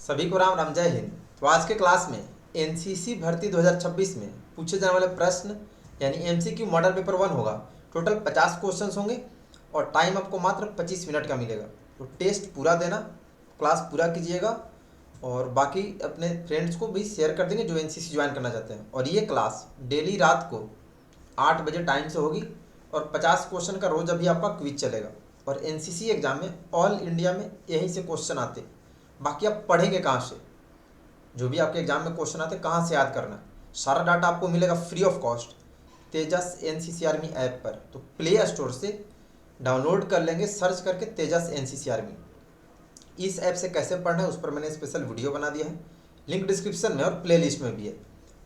सभी को राम राम, जय हिंद। तो आज के क्लास में एनसीसी भर्ती 2026 में पूछे जाने वाले प्रश्न यानी एमसीक्यू मॉडल पेपर 1 होगा। टोटल 50 क्वेश्चंस होंगे और टाइम आपको मात्र 25 मिनट का मिलेगा। तो टेस्ट पूरा देना, क्लास पूरा कीजिएगा और बाकी अपने फ्रेंड्स को भी शेयर कर देंगे जो एनसीसी ज्वाइन करना चाहते हैं। और ये क्लास डेली रात को 8 बजे टाइम से होगी और 50 क्वेश्चन का रोज अभी आपका क्विज चलेगा। और एनसीसी एग्जाम में ऑल इंडिया में यहीं से क्वेश्चन आते हैं। बाकी आप पढ़ेंगे कहाँ से, जो भी आपके एग्जाम में क्वेश्चन आते हैं कहाँ से याद करना, सारा डाटा आपको मिलेगा free of cost Tejas NCC army app पर। तो प्ले स्टोर से डाउनलोड कर लेंगे, सर्च करके तेजस एनसीसी आर्मी। इस ऐप से कैसे पढ़ना है उस पर मैंने स्पेशल वीडियो बना दिया है, लिंक डिस्क्रिप्शन में और प्ले लिस्ट में भी है।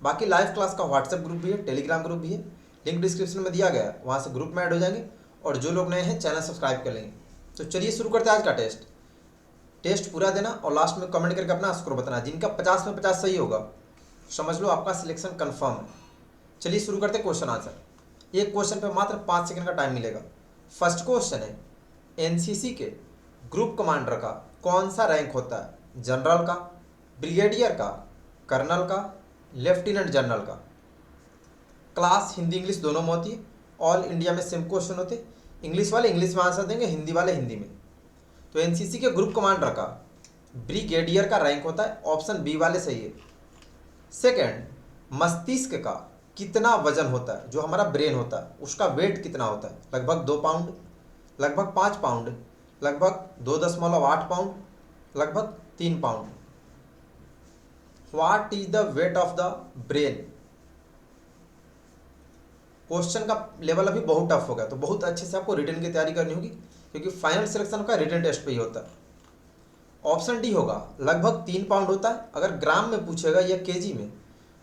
बाकी लाइव क्लास का व्हाट्सएप ग्रुप भी है, टेलीग्राम ग्रुप भी है, लिंक डिस्क्रिप्शन में दिया गया है, वहाँ से ग्रुप में ऐड हो जाएंगे। और जो लोग नए हैं चैनल सब्सक्राइब कर लेंगे। तो चलिए शुरू करते हैं आज का टेस्ट पूरा देना और लास्ट में कमेंट करके अपना स्कोर बताना। जिनका 50 में 50 सही होगा समझ लो आपका सिलेक्शन कंफर्म है। चलिए शुरू करते हैं क्वेश्चन आंसर। एक क्वेश्चन पे मात्र 5 सेकंड का टाइम मिलेगा। फर्स्ट क्वेश्चन है, एनसीसी के ग्रुप कमांडर का कौन सा रैंक होता है? जनरल का, ब्रिगेडियर का, कर्नल का, लेफ्टिनेंट जनरल का? क्लास हिंदी इंग्लिश दोनों में होती है। ऑल इंडिया में सेम क्वेश्चन होते, इंग्लिश वाले इंग्लिश में आंसर देंगे, हिंदी वाले हिंदी में। तो एनसीसी के ग्रुप कमांडर का ब्रिगेडियर का रैंक होता है, ऑप्शन बी वाले सही है। सेकंड, मस्तिष्क का कितना वजन होता है? जो हमारा ब्रेन होता है उसका वेट कितना होता है? लगभग 2 पाउंड, लगभग 5 पाउंड, लगभग 2.8 पाउंड, लगभग 3 pound. What is the weight of the brain? Question का लेवल अभी बहुत टफ होगा, तो बहुत अच्छे से आपको रिटन की तैयारी करनी होगी क्योंकि फाइनल सिलेक्शन का रिटन टेस्ट पे ही होता है। ऑप्शन डी होगा, लगभग 3 पाउंड होता है। अगर ग्राम में पूछेगा या केजी में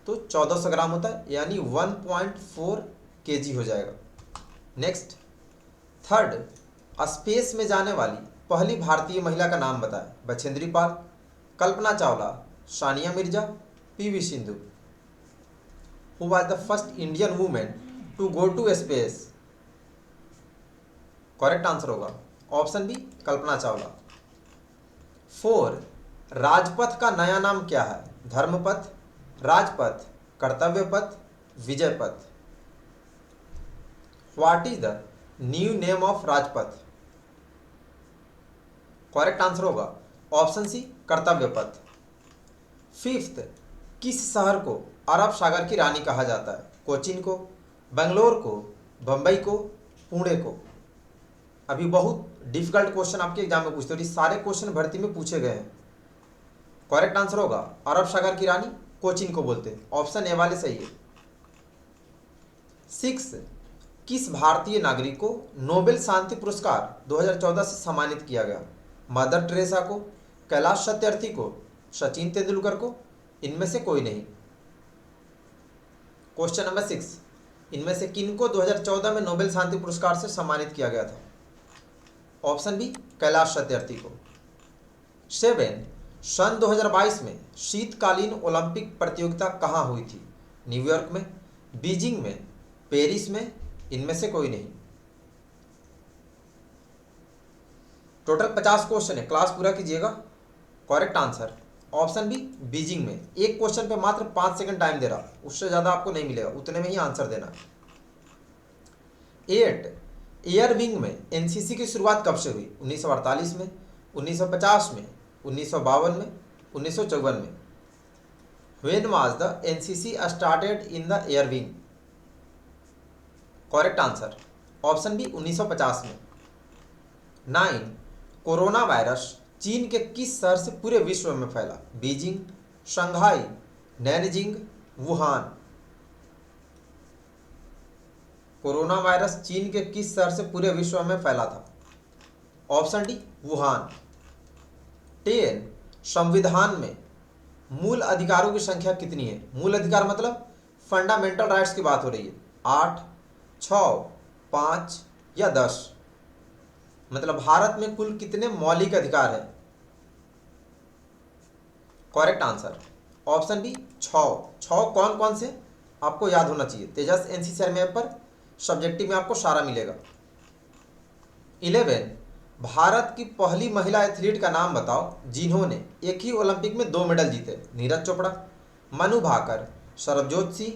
तो 1400 ग्राम होता है, यानी 1.4 केजी हो जाएगा। नेक्स्ट, थर्ड, स्पेस में जाने वाली पहली भारतीय महिला का नाम बताएं। Bachendri Pal, Kalpana Chawla, Sania Mirza, PV Sindhu. Who was the first Indian women to go to space? Correct answer होगा ऑप्शन बी, कल्पना चावला। 4, राजपथ का नया नाम क्या है? धर्मपथ, राजपथ, कर्तव्य पथ, विजय पथ। What is the new name of Rajpath? Correct answer होगा ऑप्शन सी, कर्तव्य पथ। 5th, किस शहर को अरब सागर की रानी कहा जाता है? कोचीन को, बेंगलोर को, बंबई को, पुणे को? अभी बहुत डिफिकल्ट क्वेश्चन आपके एग्जाम में पूछते हैं, सारे क्वेश्चन भर्ती में पूछे गए हैं। करेक्ट आंसर होगा अरब सागर की रानी कोचीन को बोलते हैं, ऑप्शन ए वाले सही है। 6, किस भारतीय नागरिक को नोबेल शांति पुरस्कार 2014 से सम्मानित किया गया? मदर टेरेसा को, कैलाश सत्यार्थी को, सचिन तेंदुलकर को, इनमें से कोई नहीं। क्वेश्चन नंबर 6, इनमें से किन को 2014 में नोबेल शांति पुरस्कार से सम्मानित किया गया था? ऑप्शन बी, कैलाश सत्यार्थी को। 7, सन 2022 में शीतकालीन ओलंपिक प्रतियोगिता कहाँ हुई थी? न्यूयॉर्क में, बीजिंग में, पेरिस में, इनमें से कोई नहीं। टोटल 50 क्वेश्चन है, क्लास पूरा कीजिएगा। Correct answer option B, Beijing में। एक क्वेश्चन पे मात्र 5 सेकंड टाइम दे रहा, उससे ज्यादा आपको नहीं मिलेगा, उतने में ही आंसर देना। 8, एयर विंग में एनसीसी की शुरुआत कब से हुई? 1948 में, 1950 में, 1952 में, 1954 में? When was the NCC started in the air wing? Correct answer option B, 1950 में। 9, कोरोना वायरस चीन के किस शहर से पूरे विश्व में फैला? Beijing, Shanghai, Nanjing, Wuhan? Corona virus चीन के किस शहर से पूरे विश्व में फैला था? Option D, Wuhan. 10, संविधान में मूल अधिकारों की संख्या कितनी है? मूल अधिकार मतलब फंडामेंटल राइट्स की बात हो रही है। 8, 6, 5 या 10? मतलब भारत में कुल कितने मौलिक अधिकार हैं? करेक्ट आंसर ऑप्शन बी, 6 कौन कौन से आपको याद होना चाहिए। तेजस एनसीसी ऐप पर सब्जेक्टिव में आपको सारा मिलेगा। 11, भारत की पहली महिला एथलीट का नाम बताओ जिन्होंने एक ही ओलंपिक में 2 मेडल जीते। नीरज चोपड़ा, मनु भाकर, सरबजोत सिंह,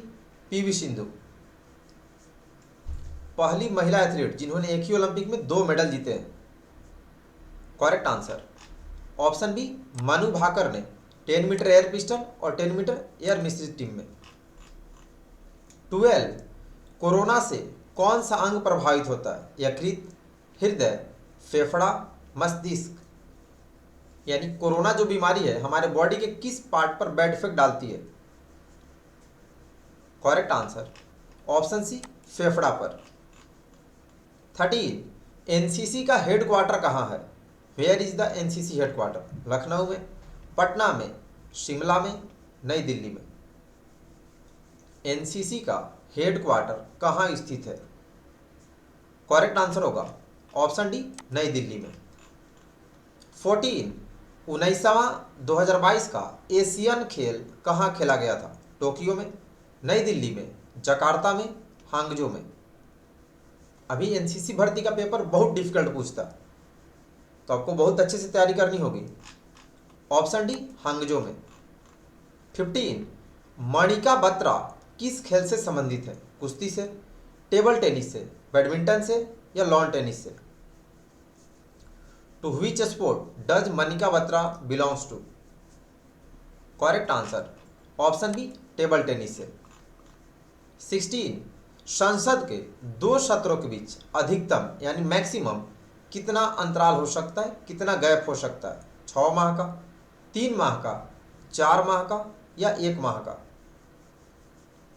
पीवी सिंधु। पहली महिला एथलीट जिन्होंने एक ही ओलंपिक में 2 मेडल जीते हैं। Correct answer option B, Manu Bhaker ने 10 मीटर एयर पिस्टल और 10 मीटर एयर मिश्रित टीम में। 12 कोरोना से कौन सा अंग प्रभावित होता है? यकृत, हृदय, फेफड़ा, मस्तिष्क। यानी कोरोना जो बीमारी है हमारे बॉडी के किस पार्ट पर बैड इफेक्ट डालती है? करेक्ट आंसर ऑप्शन सी, फेफड़ा पर। 13 एनसीसी का हेडक्वार्टर कहाँ है? Where is the NCC headquarter? Lucknow में, पटना में, शिमला में, नई दिल्ली में। एनसीसी का हेडक्वार्टर कहाँ स्थित है? करेक्ट आंसर होगा ऑप्शन डी, नई दिल्ली में। 14 19वां 2022 का एशियन खेल कहाँ खेला गया था? टोक्यो में, नई दिल्ली में, जकार्ता में, हांगजो में। अभी एनसीसी भर्ती का पेपर बहुत डिफिकल्ट पूछता, तो आपको बहुत अच्छे से तैयारी करनी होगी। ऑप्शन डी, हांगजो में। 15 मणिका बत्रा किस खेल से संबंधित है? कुश्ती से, टेबल टेनिस से, बैडमिंटन से या लॉन टेनिस से? To which sport does Manika Batra belongs to? Correct answer option B, table tennis से। 16 संसद के 2 सत्रों के बीच अधिकतम यानी मैक्सिमम कितना अंतराल हो सकता है, कितना गैप हो सकता है? 6 माह का, 3 माह का, 4 माह का या 1 माह का?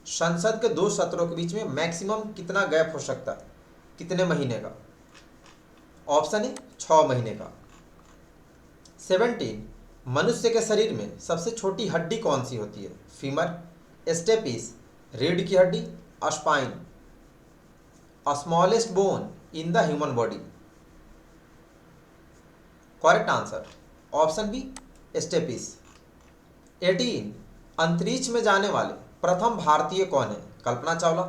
संसद के 2 सत्रों के बीच में मैक्सिमम कितना गैप हो सकता है, कितने महीने का? ऑप्शन ए, 6 महीने का। 17 मनुष्य के शरीर में सबसे छोटी हड्डी कौन सी होती है? फीमर, स्टेपिस, रीढ़ की हड्डी, spine. Smallest bone in the human body? Correct answer option B, stapes. 18 अंतरिक्ष में जाने वाले प्रथम भारतीय कौन है? Kalpana Chawla,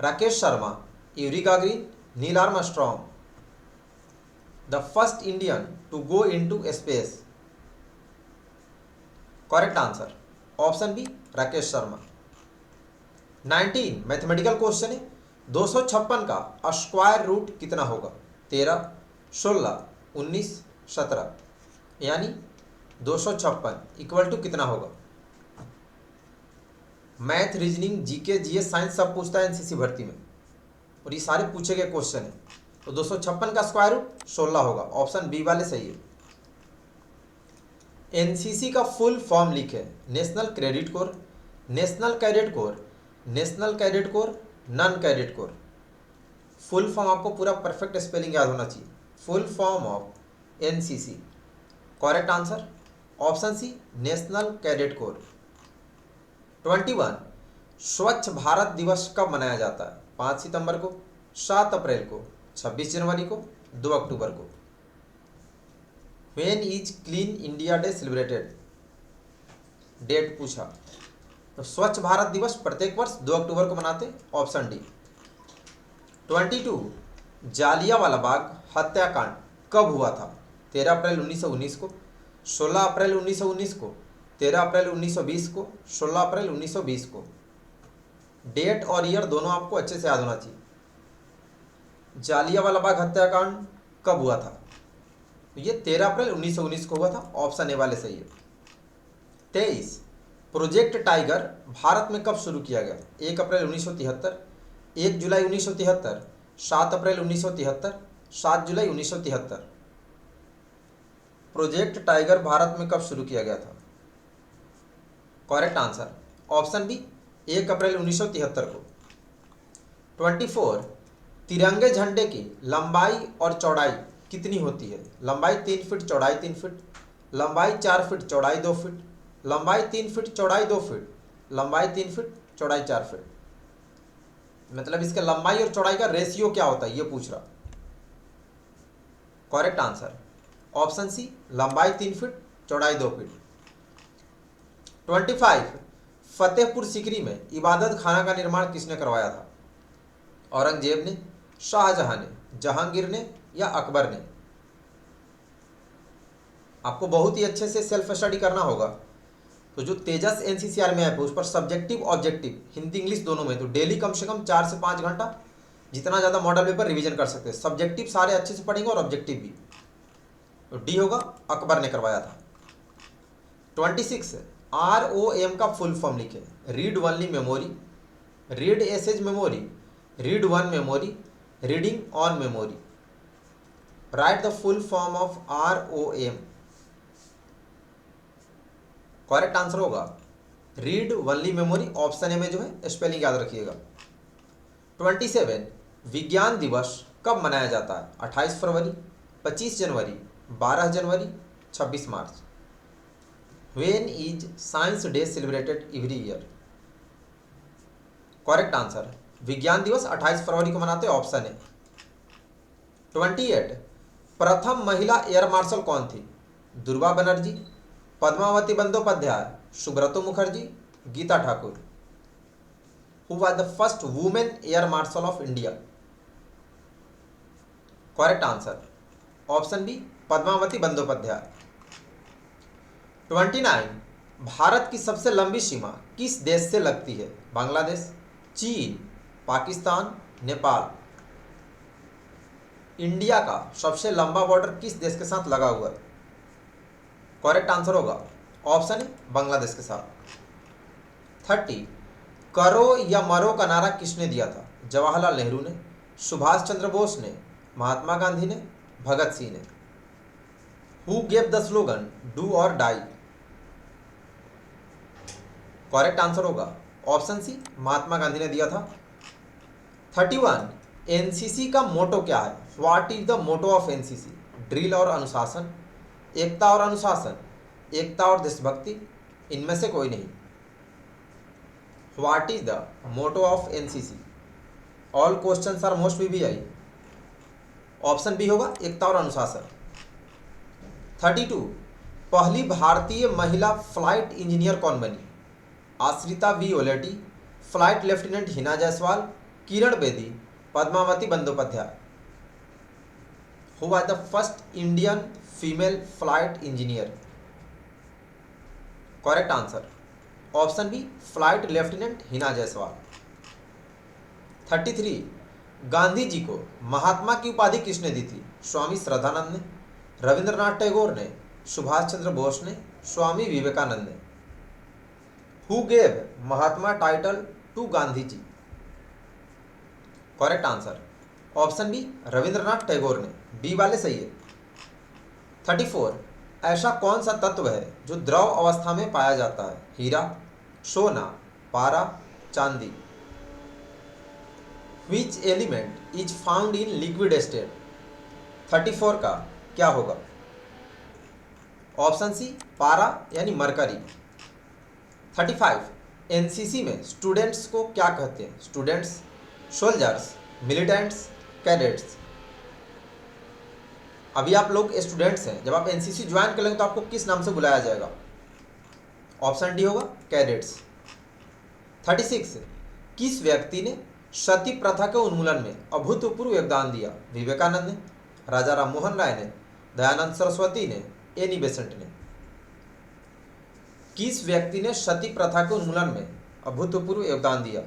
Rakesh Sharma, Yuri Gagarin, Neil Armstrong. The first Indian to go into space? Correct answer option B, Rakesh Sharma. 19 mathematical question है, 256 का स्क्वायर रूट कितना होगा? 13, 16, 19, 17। यानी 256 इक्वल टू कितना होगा? Math, reasoning, GK, GS, science सब पूछता है एनसीसी भर्ती में, और ये सारे पूछे गए क्वेश्चन है। तो 256 का स्क्वायर रूट 16 होगा। ऑप्शन बी वाले सही है। एनसीसी का फुल फॉर्म लिखे। National credit corps, national cadet corps, national cadet corps, none cadet corps. Full form आपको पूरा परफेक्ट स्पेलिंग याद होना चाहिए। Full form of NCC. Correct answer option C, national cadet corps. 21 Swachh Bharat दिवस कब मनाया जाता है? 5 सितंबर को, 7 अप्रैल को, 26 जनवरी को, 2 अक्टूबर को। When is clean India day celebrated? Date पूछा तो स्वच्छ भारत दिवस प्रत्येक वर्ष 2 अक्टूबर को मनाते। Option D. 22 जालियांवाला बाग हत्याकांड कब हुआ था? 13 अप्रैल 1919 को, 16 अप्रैल 1919 को, 13 अप्रैल 1920 को, 16 अप्रैल 1920 को। डेट और ईयर दोनों आपको अच्छे से याद होना चाहिए। जालियांवाला बाग हत्याकांड कब हुआ था? तो ये 13 अप्रैल 1919 को हुआ था। ऑप्शन ए वाले सही है। 23 प्रोजेक्ट टाइगर भारत में कब शुरू किया गया? 1 अप्रैल 1973, 1 जुलाई 1973, 7 अप्रैल 1973, 7 जुलाई 1973। प्रोजेक्ट टाइगर भारत में कब शुरू किया गया था? करेक्ट आंसर ऑप्शन बी, 1 अप्रैल 1973 को। 24 तिरंगे झंडे की लंबाई और चौड़ाई कितनी होती है? लंबाई 3 फीट, चौड़ाई 3 फीट, लंबाई 4 फीट, चौड़ाई 2 फीट, लंबाई 3 फीट, चौड़ाई 2 फीट, लंबाई 3 फीट, चौड़ाई 4 फीट। मतलब इसके लंबाई और चौड़ाई का रेशियो क्या होता है ये पूछ रहा। करेक्ट आंसर ऑप्शन सी, लंबाई 3 फीट, चौड़ाई 2 फीट। 25 फतेहपुर सीकरी में इबादत खाना का निर्माण किसने करवाया था? औरंगजेब ने, शाहजहां ने, जहांगीर ने या अकबर ने? आपको बहुत ही अच्छे से सेल्फ स्टडी करना होगा। तो जो तेजस एनसीसीआर में ऐप है उस पर सब्जेक्टिव ऑब्जेक्टिव हिंदी इंग्लिश दोनों में, तो डेली कम से कम 4 से 5 घंटा जितना ज़्यादा मॉडल पेपर रिवीजन कर सकते हैं। सब्जेक्टिव सारे अच्छे से पढ़ेंगे और ऑब्जेक्टिव भी। तो डी होगा, अकबर ने करवाया था। 26 ROM का फुल फॉर्म लिखे। Read only memory, read access memory, read one memory, reading on memory. Write the full form of ROM। Correct answer होगा read only memory. Option A में जो है स्पेलिंग याद रखिएगा। 27 विज्ञान दिवस कब मनाया जाता है? 28 फरवरी, 25 जनवरी, 12 जनवरी, 26 March. When is science day celebrated every year? Correct answer विज्ञान दिवस 28 फरवरी को मनाते हैं, ऑप्शन है। 28 प्रथम महिला एयर मार्शल कौन थी? Durga Banerjee, Padmavati Bandopadhyay, Subroto Mukherjee, Geeta Thakur. Who was the first women air marshal of India? Correct answer option B, Padmavati Bandopadhyay. 29 Bharat की सबसे लंबी सीमा किस देश से लगती है? बांग्लादेश, चीन, पाकिस्तान, नेपाल। इंडिया का सबसे लंबा बॉर्डर किस देश के साथ लगा हुआ है? करेक्ट आंसर होगा ऑप्शन है, बांग्लादेश के साथ। 30 करो या मरो का नारा किसने दिया था? जवाहरलाल नेहरू ने, सुभाष चंद्र बोस ने, महात्मा गांधी ने, भगत सिंह ने। Who gave the slogan do or die? Correct answer होगा ऑप्शन सी, महात्मा गांधी ने दिया था। 31 एनसीसी का मोटो क्या है? What is the motto of NCC? Drill और अनुशासन, एकता और अनुशासन, एकता और देशभक्ति, इनमें से कोई नहीं। What is the motto of NCC? All questions are most VVI। Option B होगा, एकता और अनुशासन। 32 पहली भारतीय महिला फ्लाइट इंजीनियर कौन बनी? Ashrita V Oleti, flight lieutenant Hina Jaiswal, Kiran Bedi, Padmavati Bandopadhyay. Who was the first Indian female flight engineer? Correct answer option B, flight lieutenant Hina Jaiswal. 33 Gandhi ji को महात्मा की उपाधि किसने दी थी? स्वामी श्रद्धानंद ने, रविंद्रनाथ टैगोर ने, सुभाष चंद्र बोस ने, स्वामी विवेकानंद ने। Who gave Mahatma title to Gandhi ji? Correct answer option B, Rabindranath Tagore ने। बी वाले सही है। 34 ऐसा कौन सा तत्व है जो द्रव अवस्था में पाया जाता है? हीरा, सोना, पारा, चांदी। Which element is found in liquid state? 34 का क्या होगा? ऑप्शन सी, पारा यानी मरकरी। 35 एनसीसी में स्टूडेंट्स को क्या कहते हैं? Students, soldiers, militants, cadets. अभी आप लोग स्टूडेंट्स हैं, जब आप एनसीसी ज्वाइन करेंगे तो आपको किस नाम से बुलाया जाएगा? ऑप्शन डी होगा, कैडेट्स। 36 किस व्यक्ति ने सती प्रथा के उन्मूलन में अभूतपूर्व योगदान दिया? विवेकानंद ने, राजा राम मोहन राय ने, दयानंद सरस्वती ने, एनी बेसेंट ने। किस व्यक्ति ने सती प्रथा के उन्मूलन में अभूतपूर्व योगदान दिया?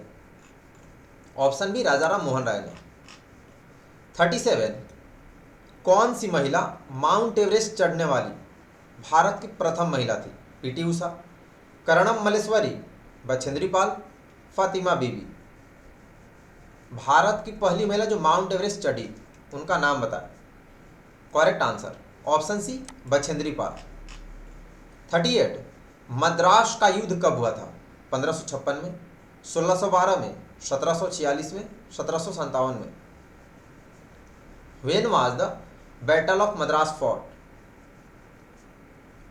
ऑप्शन बी, राजा राम मोहन राय ने। 37 कौन सी महिला माउंट एवरेस्ट चढ़ने वाली भारत की प्रथम महिला थी? पीटी उषा, कर्णम मल्लेश्वरी, बछेंद्री पाल, फातिमा बीबी। भारत की पहली महिला जो माउंट एवरेस्ट चढ़ी उनका नाम बताएं। Correct answer option C, Bachendri Pal. 38 Madras का युद्ध कब हुआ था? 1556 में, 1612 में, 1746 में, 1757 में। When was the Battle of Madras fought?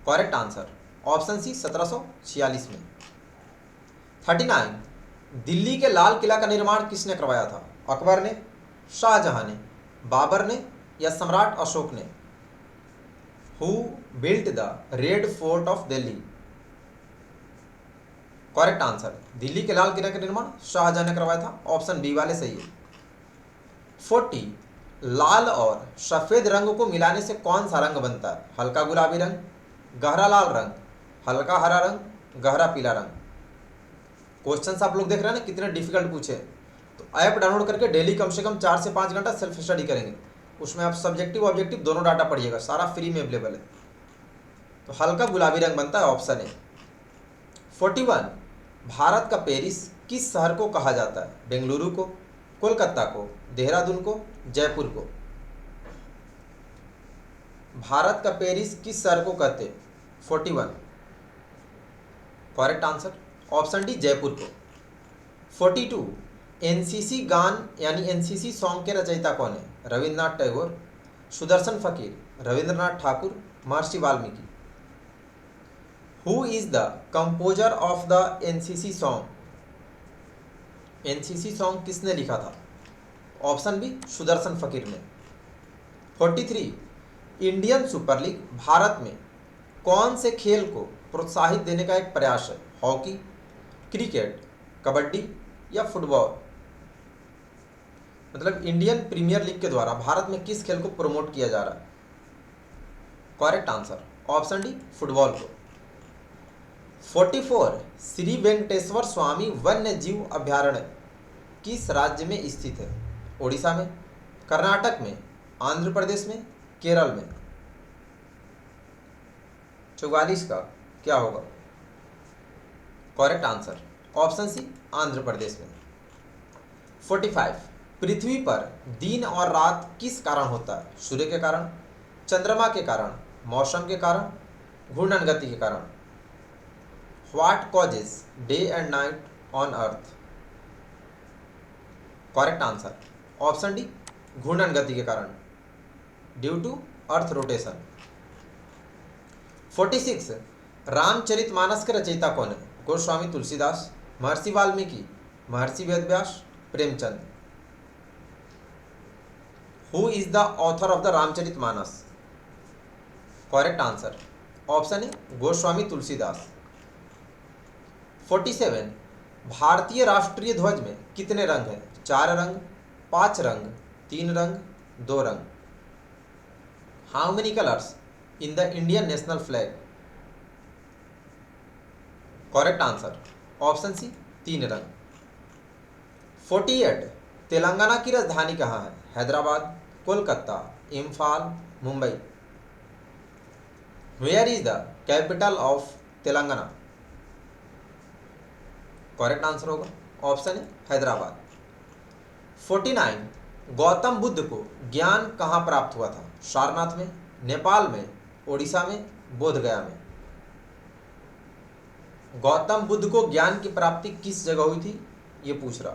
Correct answer option C, 1746 में। 39 दिल्ली के लाल किला का निर्माण किसने करवाया था? अकबर ने, शाहजहां ने, बाबर ने या सम्राट अशोक ने। Who built the red fort of Delhi? Correct answer Delhi के लाल किला का निर्माण शाहजहां ने करवाया था। ऑप्शन बी वाले सही है। 40 लाल और सफ़ेद रंग को मिलाने से कौन सा रंग बनता है? हल्का गुलाबी रंग, गहरा लाल रंग, हल्का हरा रंग, गहरा पीला रंग। क्वेश्चंस आप लोग देख रहे हैं ना कितने डिफिकल्ट पूछे। तो ऐप डाउनलोड करके डेली कम से कम 4 से 5 घंटा सेल्फ स्टडी करेंगे। उसमें आप सब्जेक्टिव ऑब्जेक्टिव दोनों डाटा पढ़िएगा, सारा फ्री में अवेलेबल है। तो हल्का गुलाबी रंग बनता है, ऑप्शन ए। 41, भारत का पेरिस किस शहर को कहा जाता है? बेंगलुरु को, कोलकाता को, देहरादून को, जयपुर को। भारत का पेरिस किस शहर को कहते हैं? 41 correct answer, option D Jaipur को। 42, एनसीसी गान यानी एनसीसी सॉन्ग के रचयिता कौन है? रविन्द्रनाथ टैगोर, सुदर्शन फकीर, रविंद्रनाथ ठाकुर, महर्षि Valmiki. Who is the composer of the NCC song? NCC song किसने लिखा था? ऑप्शन बी सुदर्शन फकीर ने। 43, इंडियन सुपर लीग भारत में कौन से खेल को प्रोत्साहित देने का एक प्रयास है? हॉकी, क्रिकेट, कबड्डी या फुटबॉल। मतलब इंडियन प्रीमियर लीग के द्वारा भारत में किस खेल को प्रमोट किया जा रहा है? Correct answer, option D football को। 44, श्री वेंकटेश्वर स्वामी वन्य जीव अभ्यारण्य किस राज्य में स्थित है? ओडिशा में, कर्नाटक में, आंध्र प्रदेश में, केरल में। 44 का क्या होगा? Correct answer, option C Andhra Pradesh में। 45, पृथ्वी पर दिन और रात किस कारण होता है? सूर्य के कारण, चंद्रमा के कारण, मौसम के कारण, घूर्णन गति के कारण। What causes day and night on earth? Correct answer, option D घूर्णन गति के कारण, due to earth rotation. 46, Ramcharitmanas के रचयिता कौन है? Goswami Tulsidas, Maharshi Valmiki, Maharshi Vedvyas, Premchand. Who is the author of the Ramcharitmanas? Correct answer, option A Goswami Tulsidas. 47, भारतीय राष्ट्रीय ध्वज में कितने रंग हैं? 4 रंग, 5 रंग, 3 रंग, 2 रंग। How many colours in the Indian national flag? Correct answer, option C 3 रंग। 48, तेलंगाना की राजधानी कहाँ है? Hyderabad, Kolkata, Imphal, Mumbai. Where is the capital of Telangana? Correct answer होगा ऑप्शन है हैदराबाद। 49, गौतम बुद्ध को ज्ञान कहाँ प्राप्त हुआ था? सारनाथ में, नेपाल में, ओडिशा में, बोधगया में। गौतम बुद्ध को ज्ञान की प्राप्ति किस जगह हुई थी ये पूछ रहा।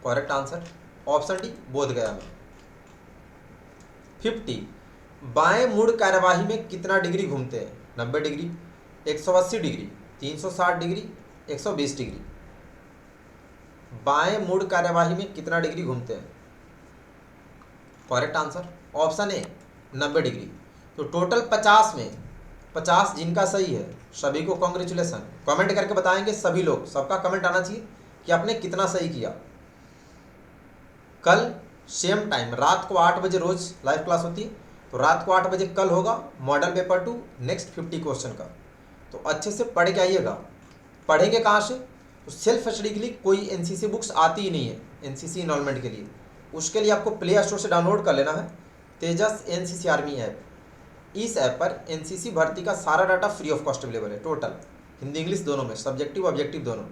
Correct answer, option D Bodhgaya में। 50, बाएं मुड़ कार्यवाही में कितना डिग्री घूमते हैं? 90 डिग्री, 180 डिग्री, 360 डिग्री, 120 डिग्री। बाएं मुड़ कार्यवाही में कितना डिग्री घूमते हैं? करेक्ट आंसर, ऑप्शन ए 90 डिग्री। तो टोटल 50 में 50 जिनका सही है सभी को कॉन्ग्रेचुलेसन। कमेंट करके बताएंगे सभी लोग, सबका कमेंट आना चाहिए कि आपने कितना सही किया। कल सेम टाइम रात को 8 बजे रोज लाइव क्लास होती है, तो रात को 8 बजे कल होगा मॉडल पेपर 2 नेक्स्ट 50 क्वेश्चन का। तो अच्छे से पढ़ के आइएगा। पढ़ेंगे कहाँ से? तो सेल्फ स्टडी के लिए कोई एनसीसी बुक्स आती ही नहीं है एनसीसी इनरोलमेंट के लिए। उसके लिए आपको प्ले स्टोर से डाउनलोड कर लेना है तेजस एनसीसी आर्मी ऐप। इस ऐप पर एनसीसी भर्ती का सारा data free of cost available है, टोटल हिंदी इंग्लिश दोनों में, सब्जेक्टिव ऑब्जेक्टिव दोनों।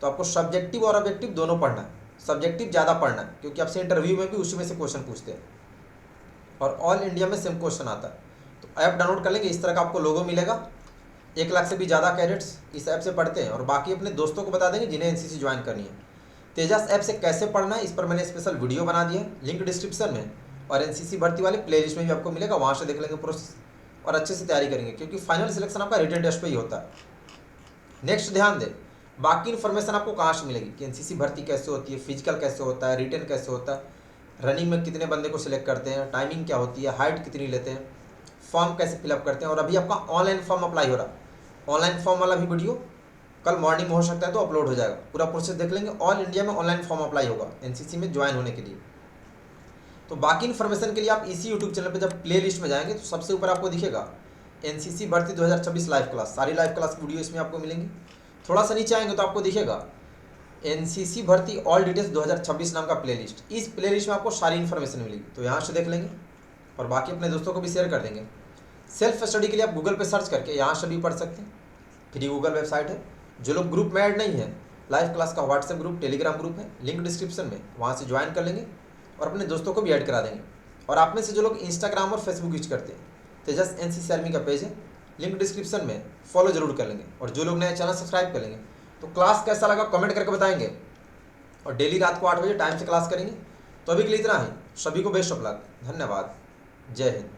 तो आपको सब्जेक्टिव और ऑब्जेक्टिव दोनों पढ़ना है, सब्जेक्टिव ज़्यादा पढ़ना है क्योंकि आपसे इंटरव्यू में भी उसी में से क्वेश्चन पूछते हैं और ऑल इंडिया में सेम क्वेश्चन आता है। तो ऐप डाउनलोड कर लेंगे, इस तरह का आपको लोगो मिलेगा। 1 लाख से भी ज़्यादा कैडेट्स इस ऐप से पढ़ते हैं और बाकी अपने दोस्तों को बता देंगे जिन्हें एनसीसी ज्वाइन करनी है। तेजस ऐप से कैसे पढ़ना है इस पर मैंने स्पेशल वीडियो बना दिया है, लिंक डिस्क्रिप्शन में, और एनसीसी भर्ती वाले प्लेलिस्ट में भी आपको मिलेगा, वहाँ से देख लेंगे प्रोसेस और अच्छे से तैयारी करेंगे क्योंकि फाइनल सिलेक्शन आपका रिटन टेस्ट पे ही होता है। नेक्स्ट ध्यान दें, बाकी इन्फॉर्मेशन आपको कहाँ से मिलेगी कि एनसीसी भर्ती कैसे होती है, फिजिकल कैसे होता है, रिटन कैसे होता है, रनिंग में कितने बंदे को सिलेक्ट करते हैं, टाइमिंग क्या होती है, हाइट कितनी लेते हैं, फॉर्म कैसे फिलअप करते हैं। और अभी आपका ऑनलाइन फॉर्म अप्लाई हो रहा है, ऑनलाइन फॉर्म वाला भी वीडियो कल मॉर्निंग में हो सकता है तो अपलोड हो जाएगा। पूरा प्रोसेस देख लेंगे। ऑल इंडिया में ऑनलाइन फॉर्म अप्लाई होगा एनसीसी में ज्वाइन होने के लिए। तो बाकी इन्फॉर्मेशन के लिए आप इसी यूट्यूब चैनल पर जब प्ले लिस्ट में जाएंगे तो सबसे ऊपर आपको दिखेगा एनसीसी भर्ती 2026 लाइव क्लास, सारी लाइव क्लास की वीडियो इसमें आपको मिलेंगी। थोड़ा सा नीचे आएंगे तो आपको दिखेगा एनसीसी भर्ती ऑल डिटेल्स 2026 नाम का प्लेलिस्ट। इस प्लेलिस्ट में आपको सारी इन्फॉर्मेशन मिलेगी, तो यहाँ से देख लेंगे और बाकी अपने दोस्तों को भी शेयर कर देंगे। सेल्फ स्टडी के लिए आप गूगल पे सर्च करके यहाँ से भी पढ़ सकते हैं, फ्री गूगल वेबसाइट है। जो लोग ग्रुप में ऐड नहीं है, लाइव क्लास का व्हाट्सएप ग्रुप, टेलीग्राम ग्रुप है, लिंक डिस्क्रिप्शन में, वहाँ से ज्वाइन कर लेंगे और अपने दोस्तों को भी ऐड करा देंगे। और आप में से जो लोग इंस्टाग्राम और फेसबुक यूज करते हैं, तेजस एनसीसी आर्मी का पेज है, लिंक डिस्क्रिप्शन में, फॉलो जरूर कर लेंगे। और जो लोग नए चैनल सब्सक्राइब कर लेंगे, तो क्लास कैसा लगा कमेंट करके बताएंगे। और डेली रात को 8 बजे टाइम से क्लास करेंगे। तो अभी के लिए इतना ही, सभी को बेस्ट ऑफ लक, धन्यवाद, जय हिंद।